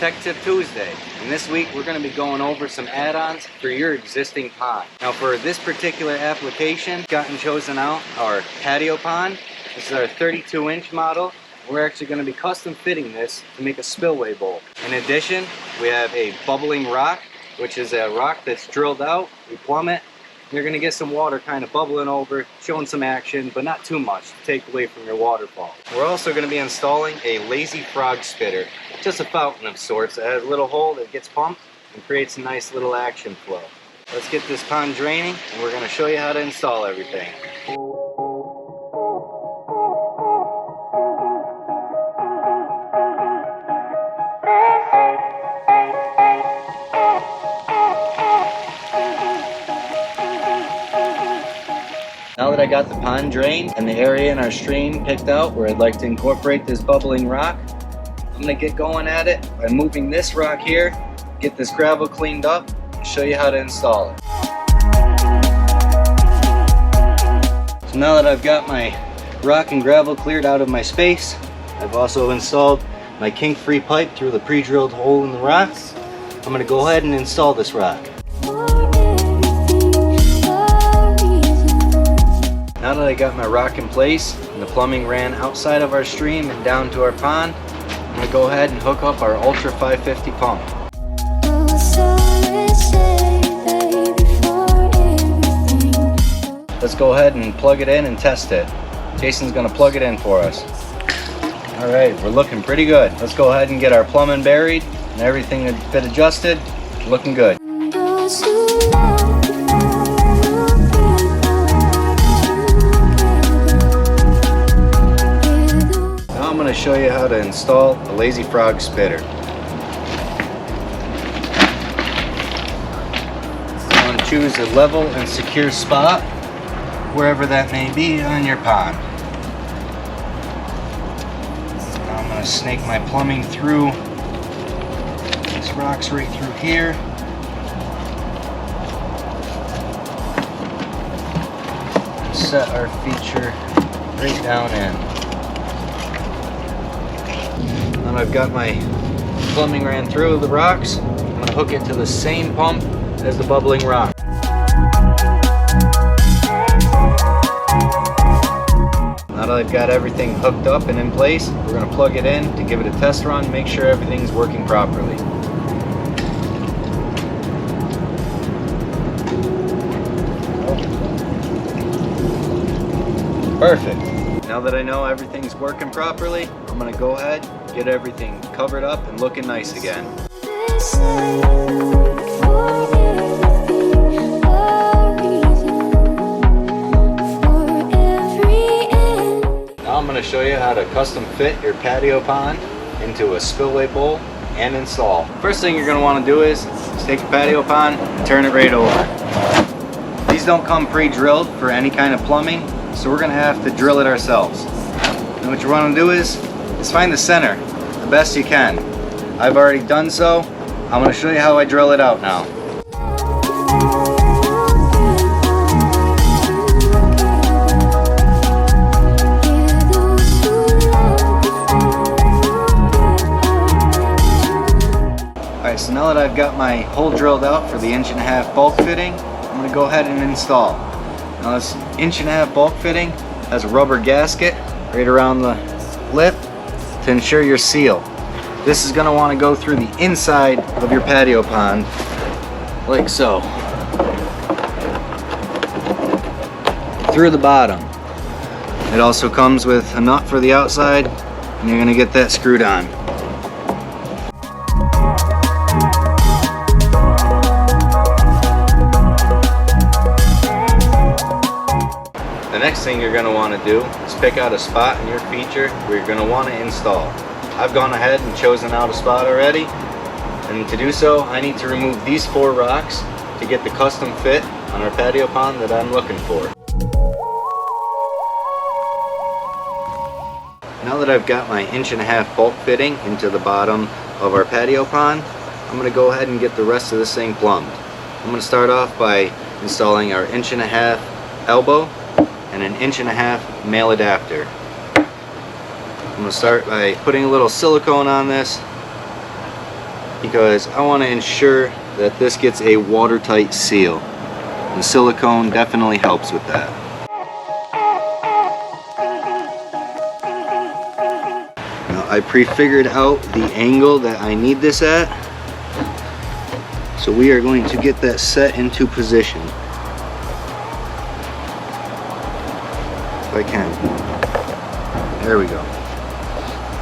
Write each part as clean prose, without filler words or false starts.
Tech Tip Tuesday, and this week we're going to be going over some add-ons for your existing pond. Now for this particular application, gotten chosen out our Patio Pond. This is our 32-inch model. We're actually going to be custom fitting this to make a spillway bowl. In addition, we have a bubbling rock, which is a rock that's drilled out. We plumb it. You're going to get some water kind of bubbling over, showing some action, but not too much to take away from your waterfall. We're also going to be installing a lazy frog spitter, just a fountain of sorts. It has a little hole that gets pumped and creates a nice little action flow. Let's get this pond draining, and we're going to show you how to install everything. Now that I got the pond drained and the area in our stream picked out where I'd like to incorporate this bubbling rock, I'm going to get going at it by moving this rock here, get this gravel cleaned up, and show you how to install it. So now that I've got my rock and gravel cleared out of my space, I've also installed my kink-free pipe through the pre-drilled hole in the rock. I'm going to go ahead and install this rock. Now that I got my rock in place and the plumbing ran outside of our stream and down to our pond, I'm going to go ahead and hook up our Ultra 550 pump. Let's go ahead and plug it in and test it. Jason's going to plug it in for us. Alright, we're looking pretty good. Let's go ahead and get our plumbing buried and everything a bit adjusted. Looking good. I'm going to show you how to install a lazy frog spitter. You want to choose a level and secure spot wherever that may be on your pond. Now I'm going to snake my plumbing through. This rock's right through here. And set our feature right down in. Now I've got my plumbing ran through the rocks. I'm going to hook it to the same pump as the bubbling rock. Now that I've got everything hooked up and in place, we're going to plug it in to give it a test run, make sure everything's working properly. Perfect. Now that I know everything's working properly, I'm going to go ahead, get everything covered up and looking nice again. Now I'm going to show you how to custom fit your patio pond into a spillway bowl and install. First thing you're going to want to do is take a patio pond and turn it right over. These don't come pre-drilled for any kind of plumbing, so we're going to have to drill it ourselves. And what you want to do is find the center the best you can. I've already done so. I'm going to show you how I drill it out now. Alright, so now that I've got my hole drilled out for the 1.5" bulk fitting, I'm going to go ahead and install. Now this 1.5" bulk fitting has a rubber gasket right around the lip to ensure your seal. This is going to want to go through the inside of your patio pond, like so, through the bottom. It also comes with a nut for the outside, and you're going to get that screwed on. The next thing you're going to want to do is pick out a spot in your feature where you're going to want to install. I've gone ahead and chosen out a spot already, and to do so I need to remove these 4 rocks to get the custom fit on our patio pond that I'm looking for. Now that I've got my 1.5" bulk fitting into the bottom of our patio pond, I'm going to go ahead and get the rest of this thing plumbed. I'm going to start off by installing our 1.5" elbow and an 1.5" male adapter. I'm going to start by putting a little silicone on this because I want to ensure that this gets a watertight seal. The silicone definitely helps with that. Now, I pre-figured out the angle that I need this at, so we are going to get that set into position. If I can. There we go.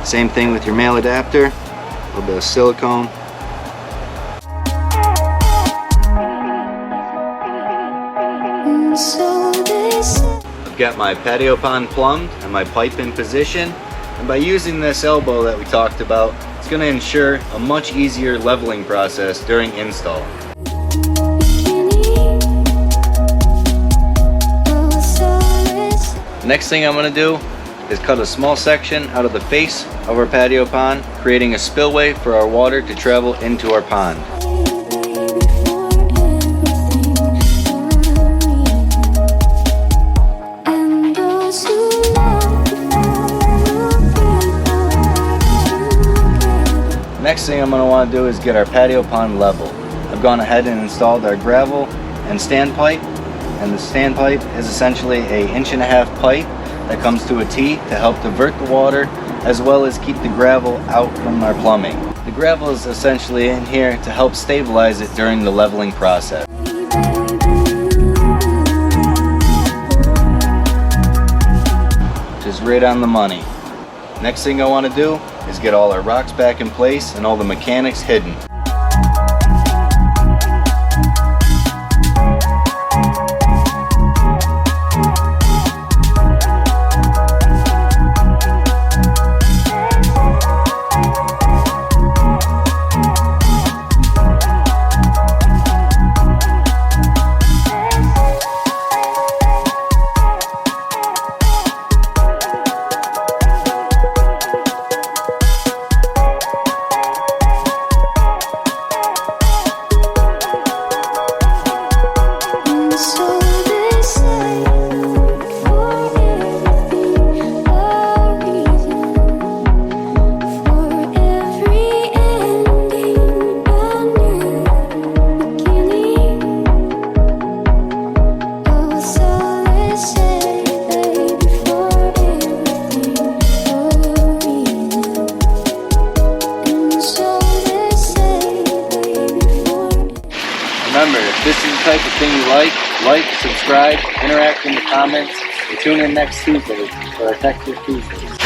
Same thing with your male adapter, a little bit of silicone. I've got my patio pond plumbed and my pipe in position, and by using this elbow that we talked about, it's going to ensure a much easier leveling process during install. Next thing I'm going to do is cut a small section out of the face of our patio pond, creating a spillway for our water to travel into our pond. Next thing I'm going to want to do is get our patio pond level. I've gone ahead and installed our gravel and standpipe, and the standpipe is essentially an 1.5 inch pipe that comes to a T to help divert the water as well as keep the gravel out from our plumbing. The gravel is essentially in here to help stabilize it during the leveling process. Just right on the money. Next thing I want to do is get all our rocks back in place and all the mechanics hidden. Remember, if this is the type of thing you like, subscribe, interact in the comments, and tune in next Tuesday for our Texas Tuesdays.